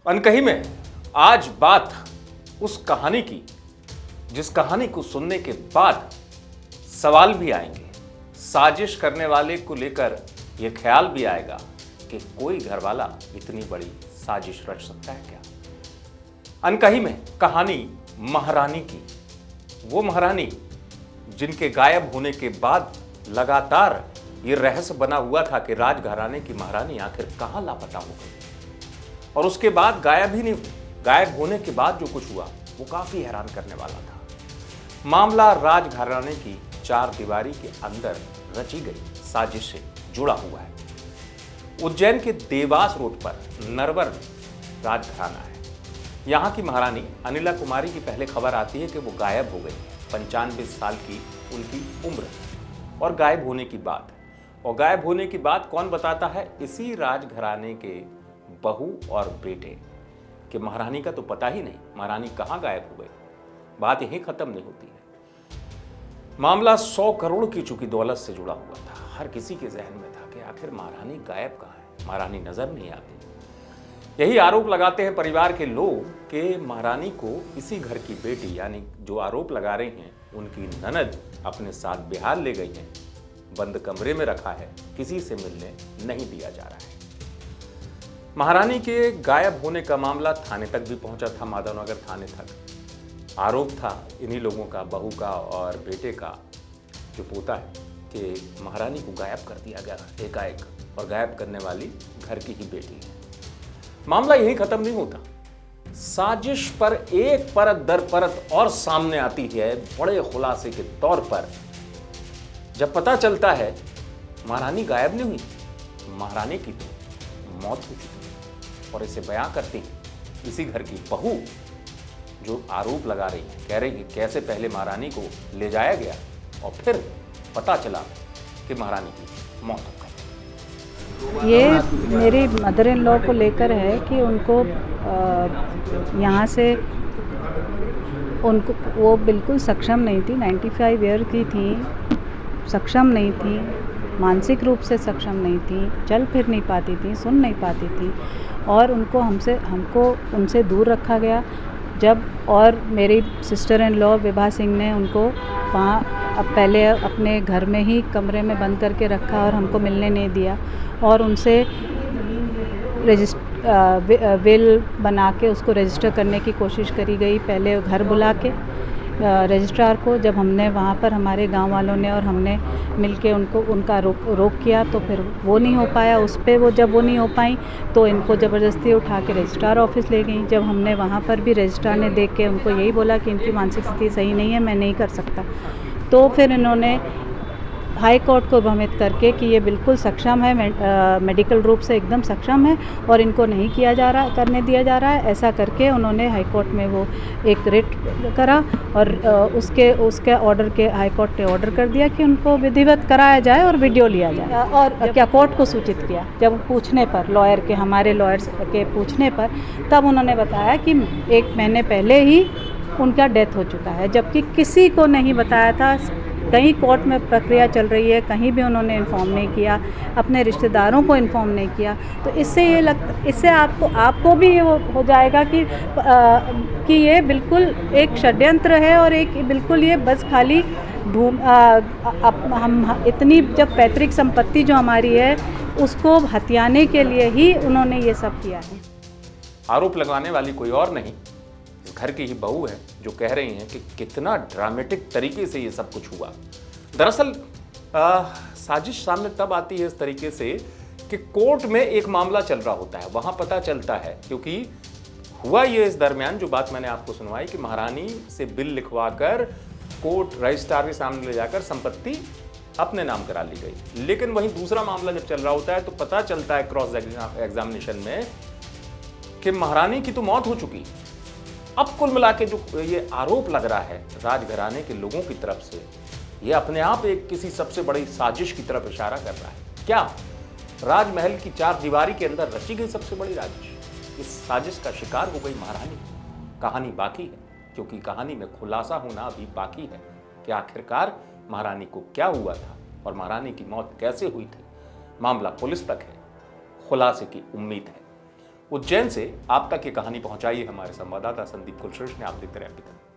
अनकही में आज बात उस कहानी की जिस कहानी को सुनने के बाद सवाल भी आएंगे, साजिश करने वाले को लेकर यह ख्याल भी आएगा कि कोई घरवाला इतनी बड़ी साजिश रच सकता है क्या। अनकही में कहानी महारानी की, वो महारानी जिनके गायब होने के बाद लगातार ये रहस्य बना हुआ था कि राजघराने की महारानी आखिर कहां लापता हो गई, और उसके बाद गायब ही नहीं हुई। गायब होने के बाद जो कुछ हुआ वो काफी हैरान करने वाला था। मामला राजघराने की चार दीवारी के अंदर रची गई साजिश से जुड़ा हुआ है। उज्जैन के देवास रोड पर नरवर राजघराना है। यहाँ की महारानी अनिला कुमारी की पहले खबर आती है कि वो गायब हो गई है। 95 साल की उनकी उम्र और गायब होने की बात कौन बताता है? इसी राजघराने के बहू और बेटे कि महारानी का तो पता ही नहीं, महारानी कहाँ गायब हो गई। बात यहीं खत्म नहीं होती है। मामला 100 करोड़ की चुकी दौलत से जुड़ा हुआ था। हर किसी के जहन में था कि आखिर महारानी गायब कहाँ है, महारानी नजर नहीं आती। यही आरोप लगाते हैं परिवार के लोग कि महारानी को इसी घर की बेटी, यानी जो आरोप लगा रहे हैं उनकी ननद, अपने साथ बिहार ले गई है, बंद कमरे में रखा है, किसी से मिलने नहीं दिया जा रहा है। महारानी के गायब होने का मामला थाने तक भी पहुंचा था, माधवनगर थाने तक। आरोप था इन्हीं लोगों का, बहू का और बेटे का, जो पोता है, कि महारानी को गायब कर दिया गया एकाएक, और गायब करने वाली घर की ही बेटी है। मामला यही खत्म नहीं होता। साजिश पर एक परत दर परत और सामने आती है बड़े खुलासे के तौर पर, जब पता चलता है महारानी गायब नहीं हुई, महारानी की तो मौत हो चुकी। और इसे बयां करती है इसी घर की बहू, जो आरोप लगा रही है, कह रही है कैसे पहले महारानी को ले जाया गया और फिर पता चला कि महारानी की मौत हो गई। ये मेरी मदर इन लॉ को लेकर है कि उनको यहाँ से, उनको वो बिल्कुल सक्षम नहीं थी, 95 ईयर की थी, सक्षम नहीं थी, मानसिक रूप से सक्षम नहीं थी, चल फिर नहीं पाती थी, सुन नहीं पाती थी, और हमको उनसे दूर रखा गया। जब और मेरी sister in law Vibha Singh ने उनको वहाँ अब पहले अपने घर में ही कमरे में बंद करके रखा और हमको मिलने नहीं दिया, और उनसे विल बना के उसको रजिस्टर करने की कोशिश करी गई। पहले घर बुला के रजिस्ट्रार को, जब हमने वहाँ पर हमारे गांव वालों ने और हमने मिलके उनका रोक किया, तो फिर वो नहीं हो पाया। उस पर जब वो नहीं हो पाई तो इनको ज़बरदस्ती उठा के रजिस्ट्रार ऑफिस ले गई। जब हमने वहाँ पर भी रजिस्ट्रार ने देख के उनको यही बोला कि इनकी मानसिक स्थिति सही नहीं है, मैं नहीं कर सकता, तो फिर इन्होंने हाई कोर्ट को भ्रमित करके कि ये बिल्कुल सक्षम है, मेडिकल रूप से एकदम सक्षम है और इनको नहीं करने दिया जा रहा है, ऐसा करके उन्होंने हाई कोर्ट में वो एक रिट करा, और उसके ऑर्डर के हाई कोर्ट ने ऑर्डर कर दिया कि उनको विधिवत कराया जाए और वीडियो लिया जाए। और क्या कोर्ट को सूचित किया, जब पूछने पर लॉयर के, हमारे लॉयर्स के पूछने पर, तब उन्होंने बताया कि 1 महीने पहले ही उनका डेथ हो चुका है, जबकि किसी को नहीं बताया था। कहीं कोर्ट में प्रक्रिया चल रही है, कहीं भी उन्होंने इन्फॉर्म नहीं किया, अपने रिश्तेदारों को इन्फॉर्म नहीं किया। तो इससे आपको भी ये हो जाएगा कि ये बिल्कुल एक षड्यंत्र है, और एक बिल्कुल ये बस खाली हम इतनी जब पैतृक संपत्ति जो हमारी है उसको हथियाने के लिए ही उन्होंने ये सब किया है। आरोप लगाने वाली कोई और नहीं, घर की ही बहू है, जो कह रही हैं कि कितना ड्रामेटिक तरीके से ये सब कुछ हुआ। दरअसल साजिश सामने तब आती है इस तरीके से कि कोर्ट में एक मामला चल रहा होता है, वहां पता चलता है, क्योंकि हुआ ये इस दरमियान जो बात मैंने आपको सुनवाई कि महारानी से बिल लिखवाकर कोर्ट रजिस्ट्रार के सामने ले जाकर संपत्ति अपने नाम करा ली गई। लेकिन वहीं दूसरा मामला जब चल रहा होता है तो पता चलता है क्रॉस एग्जामिनेशन में कि महारानी की तो मौत हो चुकी। अब कुल मिला के जो ये आरोप लग रहा है राजघराने के लोगों की तरफ से, ये अपने आप एक किसी सबसे बड़ी साजिश की तरफ इशारा कर रहा है। क्या राजमहल की चार दीवारी के अंदर रची गई सबसे बड़ी साजिश, इस साजिश का शिकार हो गई महारानी? कहानी बाकी है, क्योंकि कहानी में खुलासा होना अभी बाकी है कि आखिरकार महारानी को क्या हुआ था और महारानी की मौत कैसे हुई थी। मामला पुलिस तक है, खुलासे की उम्मीद है। उज्जैन से आप तक ये कहानी पहुंचाई है हमारे संवाददाता संदीप कुलश्रेष्ठ ने। आप देखते रहे अभी तक।